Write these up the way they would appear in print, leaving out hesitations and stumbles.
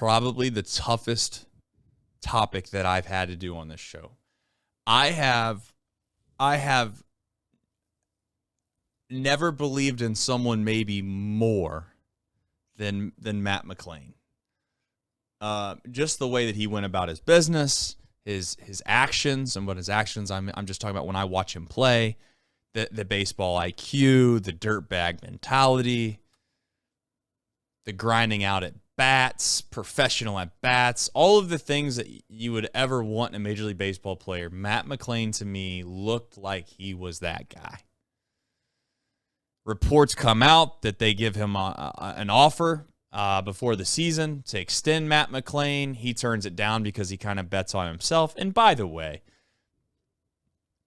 probably the toughest topic that I've had to do on this show. I have never believed in someone maybe more than Matt McLain. Just the way that he went about his business, his actions, and what his actions, I'm just talking about when I watch him play, the baseball IQ, the dirtbag mentality, the grinding out at bats, professional at bats, all of the things that you would ever want in a Major League Baseball player. Matt McLain, to me, looked like he was that guy. Reports come out that they give him an offer before the season to extend Matt McLain. He turns it down because he kind of bets on himself. And by the way,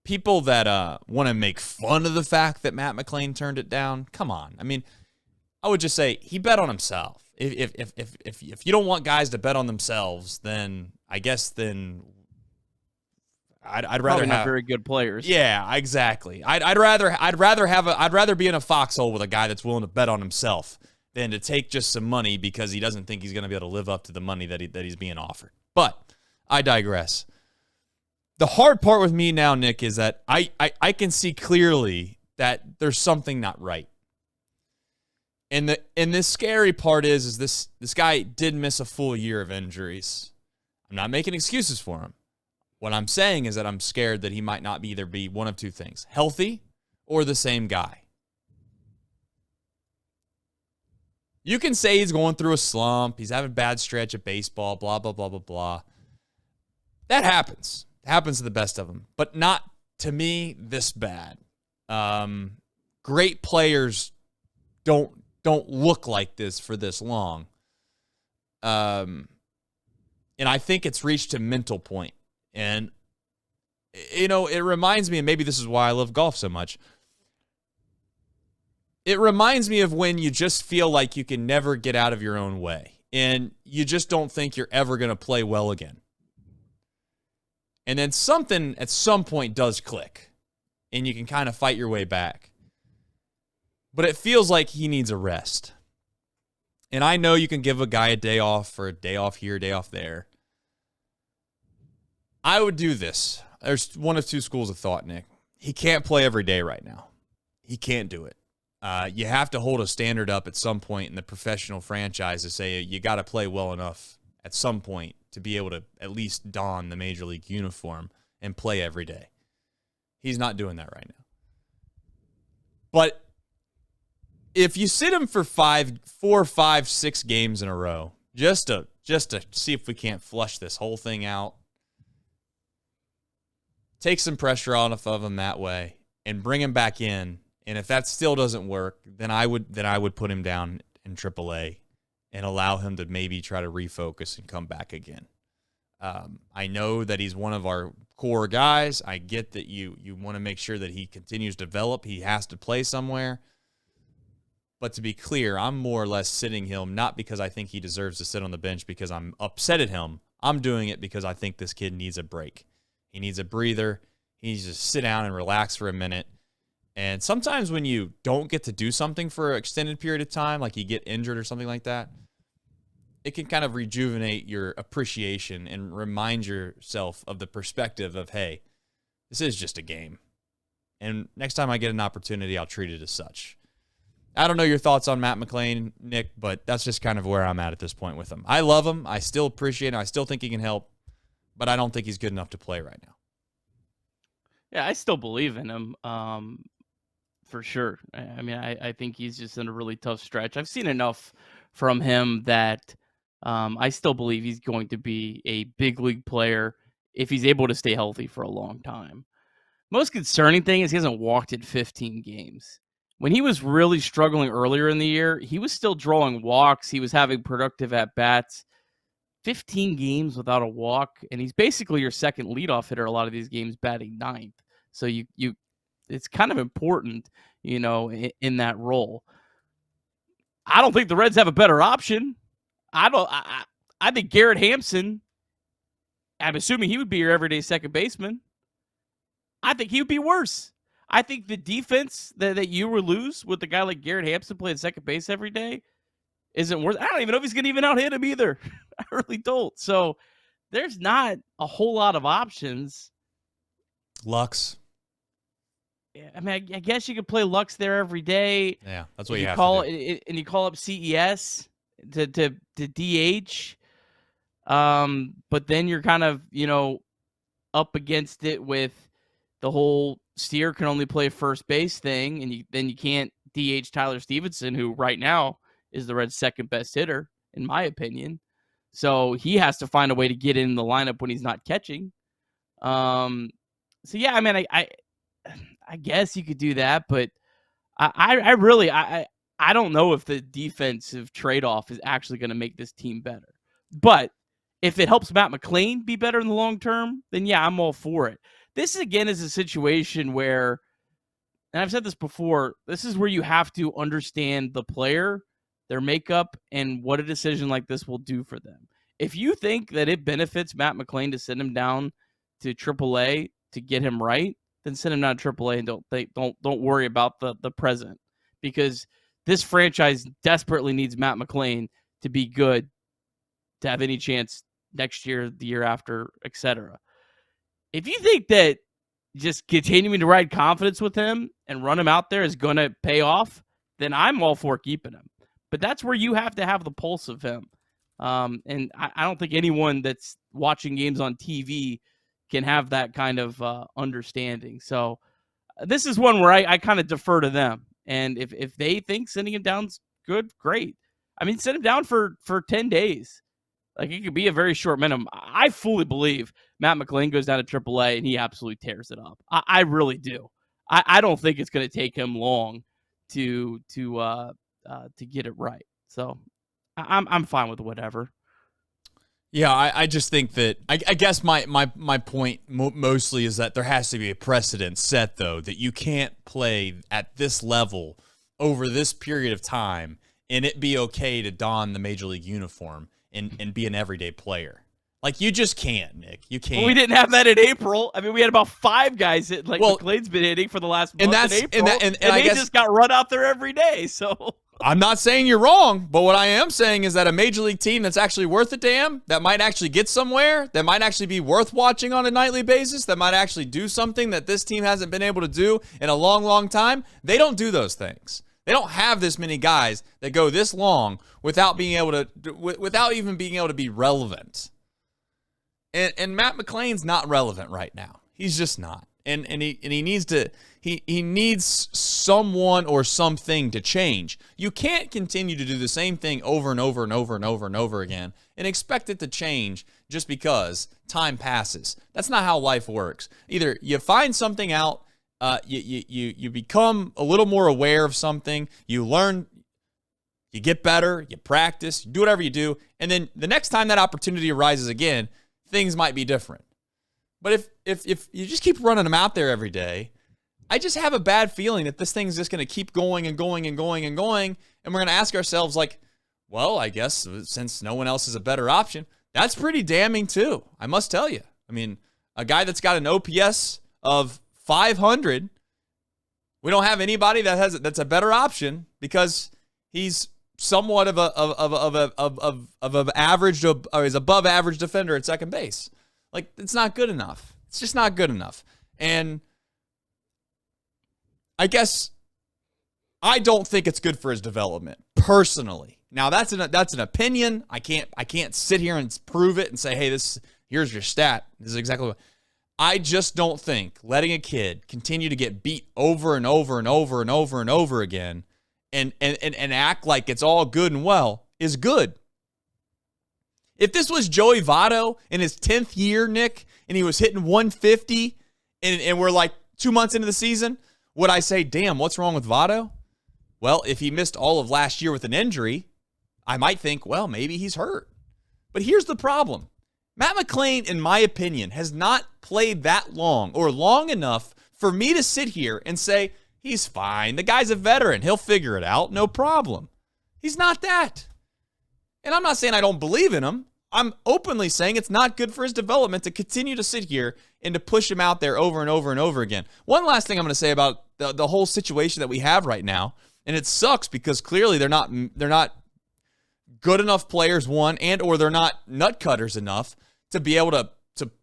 people that want to make fun of the fact that Matt McLain turned it down, come on. I mean, I would just say he bet on himself. If you don't want guys to bet on themselves, then I guess I'd rather Probably not have very good players. Yeah, exactly. I'd rather be in a foxhole with a guy that's willing to bet on himself than to take just some money because he doesn't think he's going to be able to live up to the money that he's being offered. But I digress. The hard part with me now, Nick, is that I can see clearly that there's something not right. And the scary part is this guy did miss a full year of injuries. I'm not making excuses for him. What I'm saying is that I'm scared that he might not either be one of two things, healthy or the same guy. You can say he's going through a slump, he's having a bad stretch at baseball, blah, blah, blah, blah, blah. That happens. It happens to the best of them, but not, to me, this bad. Great players don't look like this for this long. And I think it's reached a mental point. And, you know, it reminds me, and maybe this is why I love golf so much. It reminds me of when you just feel like you can never get out of your own way. And you just don't think you're ever going to play well again. And then something at some point does click. And you can kind of fight your way back. But it feels like he needs a rest. And I know you can give a guy a day off or a day off here, a day off there. I would do this. There's one of two schools of thought, Nick. He can't play every day right now. He can't do it. You have to hold a standard up at some point in the professional franchise to say you got to play well enough at some point to be able to at least don the Major League uniform and play every day. He's not doing that right now. But if you sit him for 4, 5, 6 games in a row, just to see if we can't flush this whole thing out, take some pressure off of him that way, and bring him back in. And if that still doesn't work, then I would put him down in AAA and allow him to maybe try to refocus and come back again. I know that he's one of our core guys. I get that you want to make sure that he continues to develop. He has to play somewhere. But to be clear, I'm more or less sitting him not because I think he deserves to sit on the bench because I'm upset at him. I'm doing it because I think this kid needs a break. He needs a breather. He needs to sit down and relax for a minute. And sometimes when you don't get to do something for an extended period of time, like you get injured or something like that, it can kind of rejuvenate your appreciation and remind yourself of the perspective of, hey, this is just a game. And next time I get an opportunity, I'll treat it as such. I don't know your thoughts on Matt McLain, Nick, but that's just kind of where I'm at this point with him. I love him. I still appreciate him. I still think he can help, but I don't think he's good enough to play right now. Yeah, I still believe in him, for sure. I mean, I think he's just in a really tough stretch. I've seen enough from him that I still believe he's going to be a big league player if he's able to stay healthy for a long time. Most concerning thing is he hasn't walked in 15 games. When he was really struggling earlier in the year, he was still drawing walks. He was having productive at-bats. 15 games without a walk, and he's basically your second leadoff hitter a lot of these games, batting ninth. So it's kind of important, in that role. I don't think the Reds have a better option. I think Garrett Hampson, I'm assuming he would be your everyday second baseman. I think he would be worse. I think the defense that you will lose with a guy like Garrett Hampson playing second base every day isn't worth. I don't even know if he's going to even out hit him either. I really don't. So there's not a whole lot of options. Lux. Yeah, I mean, I guess you could play Lux there every day. Yeah, that's what you have call to do. it, and you call up CES to DH. But then you're kind of, up against it with the whole Steer can only play first base thing, and then you can't DH Tyler Stevenson, who right now is the Reds' second best hitter, in my opinion. So he has to find a way to get in the lineup when he's not catching. So yeah, I mean, I guess you could do that, but I really don't know if the defensive trade-off is actually going to make this team better. But if it helps Matt McLain be better in the long term, then yeah, I'm all for it. This again is a situation where, and I've said this before, this is where you have to understand the player, their makeup, and what a decision like this will do for them. If you think that it benefits Matt McLain to send him down to AAA to get him right, then send him down to AAA and don't worry about the present, because this franchise desperately needs Matt McLain to be good to have any chance next year, the year after, etc. If you think that just continuing to ride confidence with him and run him out there is going to pay off, then I'm all for keeping him. But that's where you have to have the pulse of him. And I don't think anyone that's watching games on TV can have that kind of understanding. So this is one where I kind of defer to them. And if they think sending him down's good, great. I mean, send him down for 10 days. Like, it could be a very short minimum. I fully believe Matt McLain goes down to AAA and he absolutely tears it up. I really do. I don't think it's going to take him long to get it right. So I'm fine with whatever. Yeah, I just think that I guess my point mostly is that there has to be a precedent set, though, that you can't play at this level over this period of time and it be okay to don the major league uniform and be an everyday player. Like, you just can't, Nick. You can't. Well, we didn't have that in April. I mean, we had about 5 guys that, McLain's been hitting for the last month in April, and I guess, just got run out there every day. So I'm not saying you're wrong, but what I am saying is that a major league team that's actually worth a damn, that might actually get somewhere, that might actually be worth watching on a nightly basis, that might actually do something that this team hasn't been able to do in a long, long time, they don't do those things. They don't have this many guys that go this long without even being able to be relevant. And Matt McLain's not relevant right now. He's just not. And he needs someone or something to change. You can't continue to do the same thing over and over and over and over and over again and expect it to change just because time passes. That's not how life works. Either you find something out, you become a little more aware of something, you learn, you get better, you practice, you do whatever you do, and then the next time that opportunity arises again, things might be different. But if you just keep running them out there every day, I just have a bad feeling that this thing's just going to keep going and going and going and going, and we're going to ask ourselves, like, well, I guess since no one else is a better option, that's pretty damning too, I must tell you. I mean, a guy that's got an OPS of 500, we don't have anybody that's a better option because he's somewhat of an average or is above average defender at second base. Like, it's not good enough. It's just not good enough. And I guess I don't think it's good for his development personally. Now that's an opinion. I can't sit here and prove it and say, hey, here's your stat. This is exactly what. I just don't think letting a kid continue to get beat over and over and over and over and over again and act like it's all good and well is good. If this was Joey Votto in his 10th year, Nick, and he was hitting 150 and we're like 2 months into the season, would I say, damn, what's wrong with Votto? Well, if he missed all of last year with an injury, I might think, well, maybe he's hurt. But here's the problem. Matt McLain, in my opinion, has not played that long or long enough for me to sit here and say, he's fine. The guy's a veteran. He'll figure it out. No problem. He's not that. And I'm not saying I don't believe in him. I'm openly saying it's not good for his development to continue to sit here and to push him out there over and over and over again. One last thing I'm going to say about the whole situation that we have right now, and it sucks because clearly they're not good enough players, one, and or they're not nut cutters enough to be able to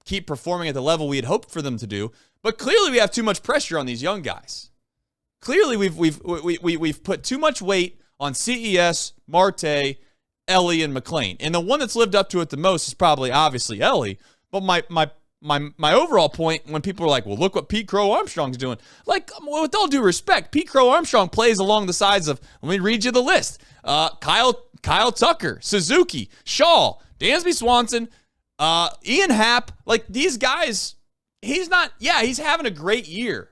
keep performing at the level we had hoped for them to do. But clearly we have too much pressure on these young guys. Clearly we've put too much weight on CES, Marte, Ellie, and McLain. And the one that's lived up to it the most is probably obviously Ellie. But my overall point, when people are like, well, look what Pete Crow Armstrong's doing. Like, with all due respect, Pete Crow Armstrong plays along the sides of, let me read you the list. Kyle Tucker, Suzuki, Shaw, Dansby Swanson, Ian Happ. Like, these guys, he's having a great year.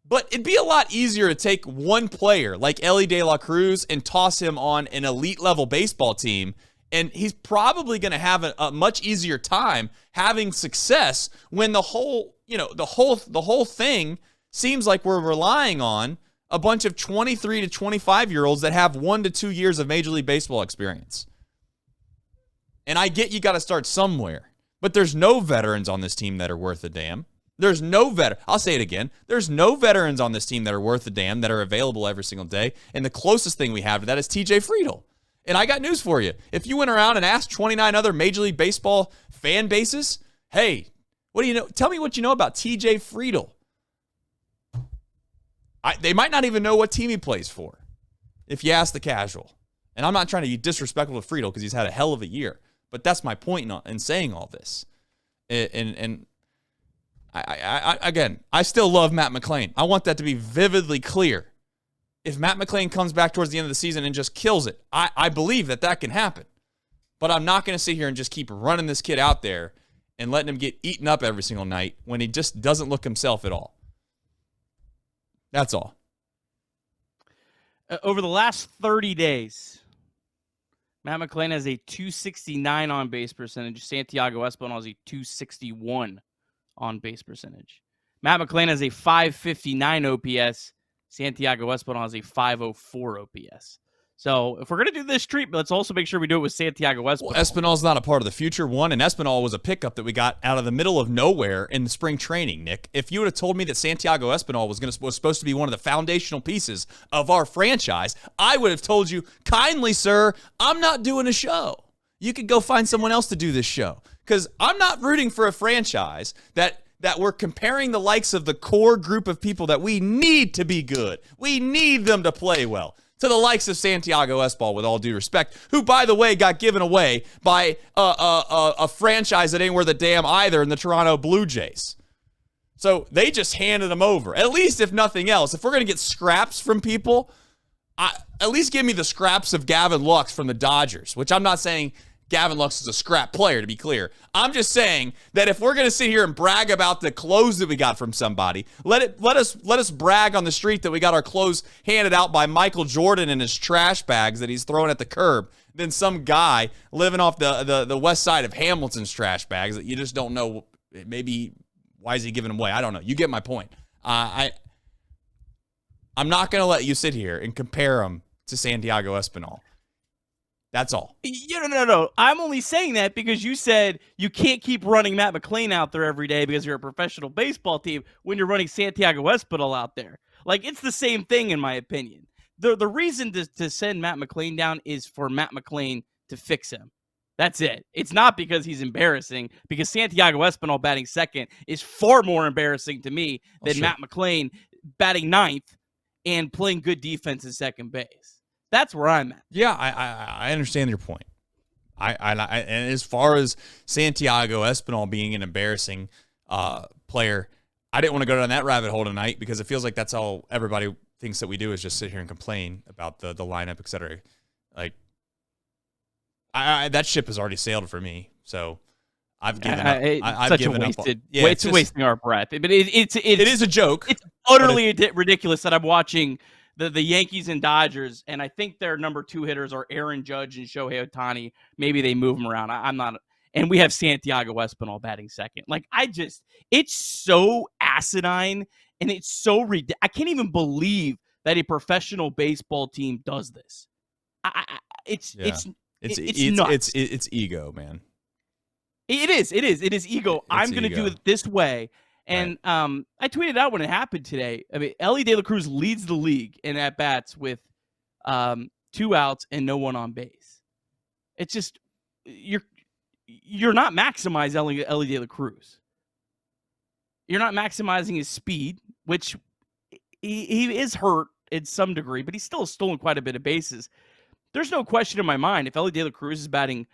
But it'd be a lot easier to take one player like Ellie De La Cruz and toss him on an elite level baseball team, and he's probably going to have a much easier time having success when the whole thing seems like we're relying on a bunch of 23 to 25-year-olds that have 1 to 2 years of Major League Baseball experience. And I get you got to start somewhere, but there's no veterans on this team that are worth a damn. There's no I'll say it again. There's no veterans on this team that are worth a damn, that are available every single day. And the closest thing we have to that is TJ Friedl. And I got news for you. If you went around and asked 29 other Major League Baseball fan bases, hey, what do you know? Tell me what you know about TJ Friedl. They might not even know what team he plays for if you ask the casual. And I'm not trying to be disrespectful to Friedl because he's had a hell of a year. But that's my point in saying all this. And I still love Matt McLain. I want that to be vividly clear. If Matt McLain comes back towards the end of the season and just kills it, I believe that can happen. But I'm not going to sit here and just keep running this kid out there and letting him get eaten up every single night when he just doesn't look himself at all. That's all. Over the last 30 days, Matt McLain has a 269 on base percentage. Santiago Espinal has a 261 on base percentage. Matt McLain has a 559 OPS. Santiago Espinal has a 504 OPS. So if we're going to do this treatment, let's also make sure we do it with Santiago Espinal. Well, Espinal's not a part of the future one, and Espinal was a pickup that we got out of the middle of nowhere in the spring training, Nick. If you would have told me that Santiago Espinal was supposed to be one of the foundational pieces of our franchise, I would have told you, kindly, sir, I'm not doing a show. You could go find someone else to do this show. Because I'm not rooting for a franchise that we're comparing the likes of the core group of people that we need to be good. We need them to play well. To the likes of Santiago Espinal, with all due respect, who, by the way, got given away by a franchise that ain't worth a damn either in the Toronto Blue Jays. So they just handed him over. At least, if nothing else, if we're going to get scraps from people, at least give me the scraps of Gavin Lux from the Dodgers, which I'm not saying Gavin Lux is a scrap player, to be clear. I'm just saying that if we're going to sit here and brag about the clothes that we got from somebody, let us brag on the street that we got our clothes handed out by Michael Jordan in his trash bags that he's throwing at the curb. Then some guy living off the west side of Hamilton's trash bags that you just don't know. Maybe why is he giving them away? I don't know. You get my point. I'm not going to let you sit here and compare him to Santiago Espinal. That's all. No. I'm only saying that because you said you can't keep running Matt McLain out there every day because you're a professional baseball team when you're running Santiago Espinal out there. Like, it's the same thing, in my opinion. The reason to send Matt McLain down is for Matt McLain to fix him. That's it. It's not because he's embarrassing, because Santiago Espinal batting second is far more embarrassing to me than Matt McLain batting ninth and playing good defense at second base. That's where I'm at. Yeah, I understand your point. And as far as Santiago Espinal being an embarrassing player, I didn't want to go down that rabbit hole tonight because it feels like that's all everybody thinks that we do is just sit here and complain about the lineup, et cetera. Like, that ship has already sailed for me. So I've given up. I've given up. Yeah, it's wasting our breath. But it is a joke. It's utterly ridiculous that I'm watching the Yankees and Dodgers, and I think their number 2 hitters are Aaron Judge and Shohei Ohtani. Maybe they move them around. I'm not. And we have Santiago Espinal batting second. Like, it's so asinine, and it's so ridiculous. I can't even believe that a professional baseball team does this. It's nuts. It's ego, man. It is ego. I'm going to do it this way. And right. I tweeted out when it happened today. I mean, Ellie De La Cruz leads the league in at-bats with 2 outs and no one on base. It's just you're not maximizing Ellie De La Cruz. You're not maximizing his speed, which he is hurt in some degree, but he's still stolen quite a bit of bases. There's no question in my mind if Ellie De La Cruz is batting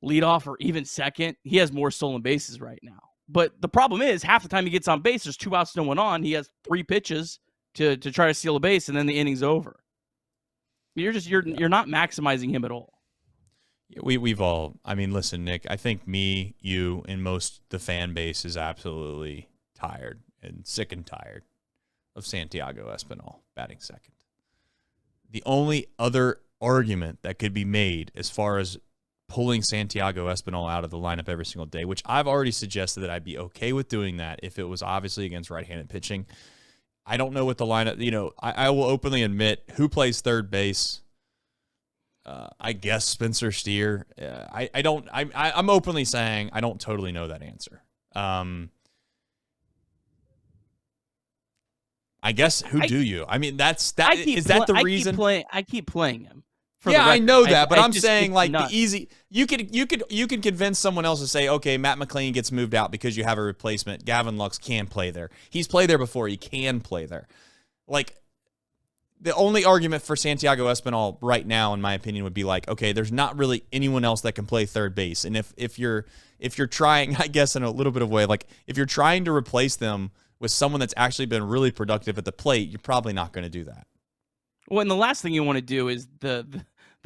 leadoff or even second, he has more stolen bases right now. But the problem is, half the time he gets on base, there's 2 outs, no one on. He has 3 pitches to try to steal a base, and then the inning's over. You're not maximizing him at all. We've all, I mean, listen, Nick, I think me, you, and most the fan base is absolutely tired and sick and tired of Santiago Espinal batting second. The only other argument that could be made as far as pulling Santiago Espinal out of the lineup every single day, which I've already suggested that I'd be okay with doing that if it was obviously against right-handed pitching. I don't know what the lineup, I will openly admit who plays third base. I guess Spencer Steer. I'm openly saying I don't totally know that answer. I guess who do you? I mean, is that the reason? I keep playing him. Yeah, I know that, but I'm saying like nuts. the easy. You could convince someone else to say, okay, Matt McLain gets moved out because you have a replacement. Gavin Lux can play there. He's played there before. He can play there. Like, the only argument for Santiago Espinal right now, in my opinion, would be like, okay, there's not really anyone else that can play third base, and if you're trying, I guess in a little bit of a way, like if you're trying to replace them with someone that's actually been really productive at the plate, you're probably not going to do that. Well, and the last thing you want to do is the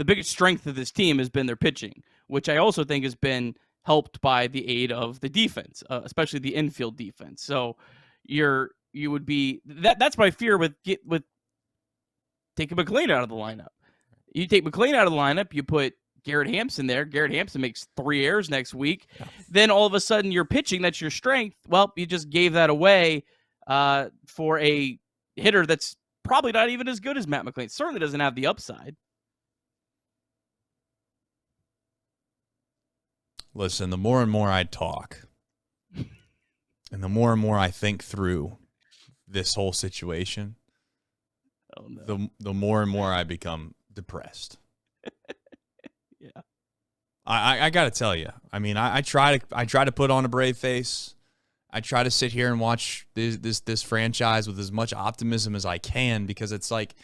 biggest strength of this team has been their pitching, which I also think has been helped by the aid of the defense, especially the infield defense. So you would be that's my fear with taking McLain out of the lineup. You take McLain out of the lineup, you put Garrett Hampson there. Garrett Hampson makes 3 errors next week. Yeah. Then all of a sudden you're pitching, that's your strength. Well, you just gave that away for a hitter that's probably not even as good as Matt McLain. Certainly doesn't have the upside. Listen, the more and more I talk, and the more and more I think through this whole situation, the more and more I become depressed. Yeah, I got to tell you. I mean, I try to put on a brave face. I try to sit here and watch this franchise with as much optimism as I can, because it's like,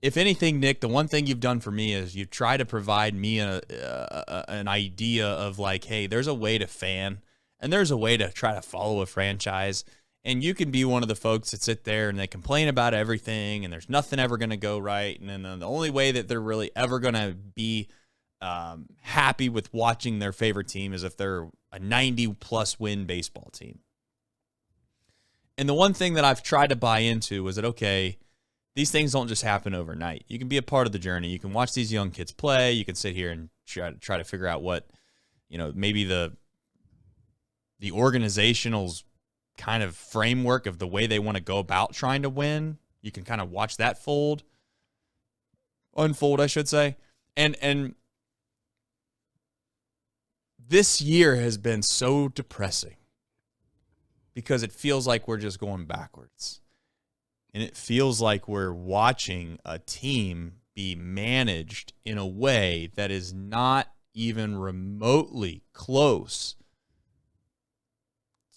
if anything, Nick, the one thing you've done for me is you try to provide me an idea of like, hey, there's a way to fan and there's a way to try to follow a franchise. And you can be one of the folks that sit there and they complain about everything and there's nothing ever going to go right. And then the only way that they're really ever going to be happy with watching their favorite team is if they're a 90-plus win baseball team. And the one thing that I've tried to buy into was that, okay, these things don't just happen overnight. You can be a part of the journey. You can watch these young kids play. You can sit here and try to figure out what, maybe the organizational kind of framework of the way they want to go about trying to win. You can kind of watch that unfold, I should say. And this year has been so depressing because it feels like we're just going backwards. And it feels like we're watching a team be managed in a way that is not even remotely close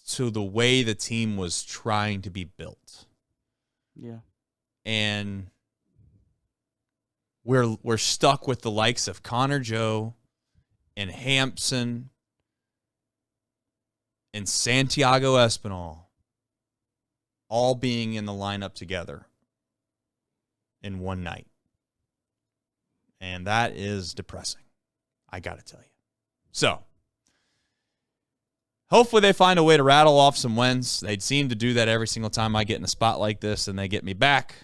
to the way the team was trying to be built. Yeah. And we're stuck with the likes of Connor Joe and Hampson and Santiago Espinal all being in the lineup together in one night. And that is depressing, I got to tell you. So, hopefully they find a way to rattle off some wins. They seem to do that every single time I get in a spot like this and they get me back.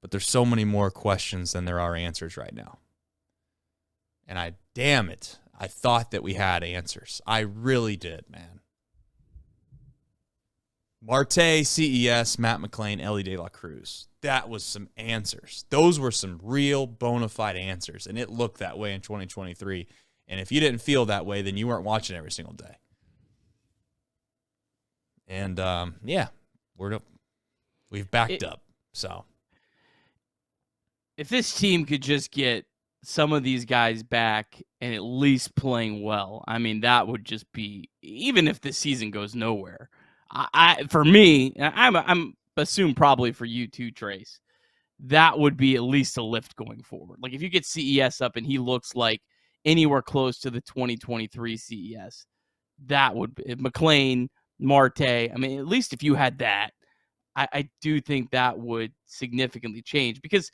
But there's so many more questions than there are answers right now. And I thought that we had answers. I really did, man. Marte, CES, Matt McLain, Ellie De La Cruz. That was some answers. Those were some real bona fide answers, and it looked that way in 2023. And if you didn't feel that way, then you weren't watching every single day. And, we've backed up, so. if this team could just get some of these guys back and at least playing well, I mean, that would just be, even if this season goes nowhere. For me, I'm assume probably for you too, Trace, that would be at least a lift going forward. Like if you get CES up and he looks like anywhere close to the 2023 CES, that would be McLain, Marte. I mean, at least if you had that, I do think that would significantly change because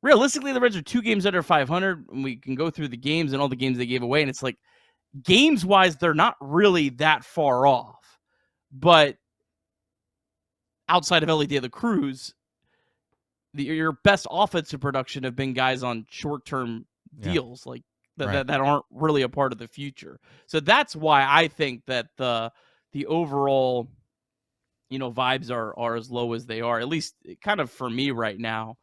realistically, the Reds are 2 games under 500, and we can go through the games and all the games they gave away, and it's like, games-wise, they're not really that far off. But outside of Ellie De La Cruz, your best offensive production have been guys on short-term deals, like that aren't really a part of the future. So that's why I think that the overall, vibes are as low as they are, at least kind of for me right now.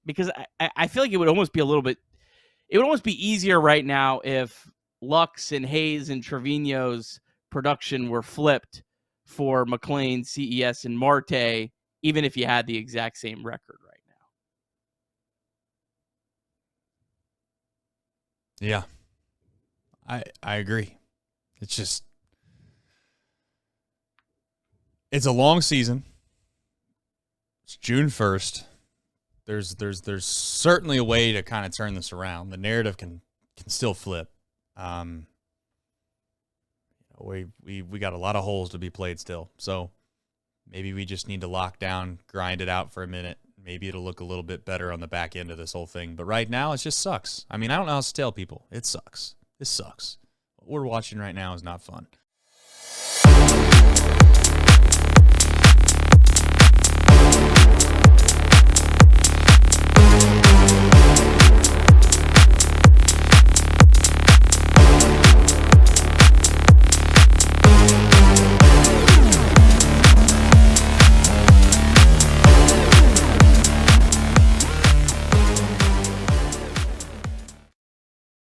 Because I feel like it would almost be easier right now if Lux and Hayes and Trevino's production were flipped for McLain, CES, and Marte, even if you had the exact same record right now. Yeah, I agree. It's a long season. It's June 1st. There's certainly a way to kind of turn this around. The narrative can still flip. We got a lot of holes to be played still. So maybe we just need to lock down, grind it out for a minute. Maybe it'll look a little bit better on the back end of this whole thing. But right now, it just sucks. I mean, I don't know how to tell people. It sucks. This sucks. What we're watching right now is not fun.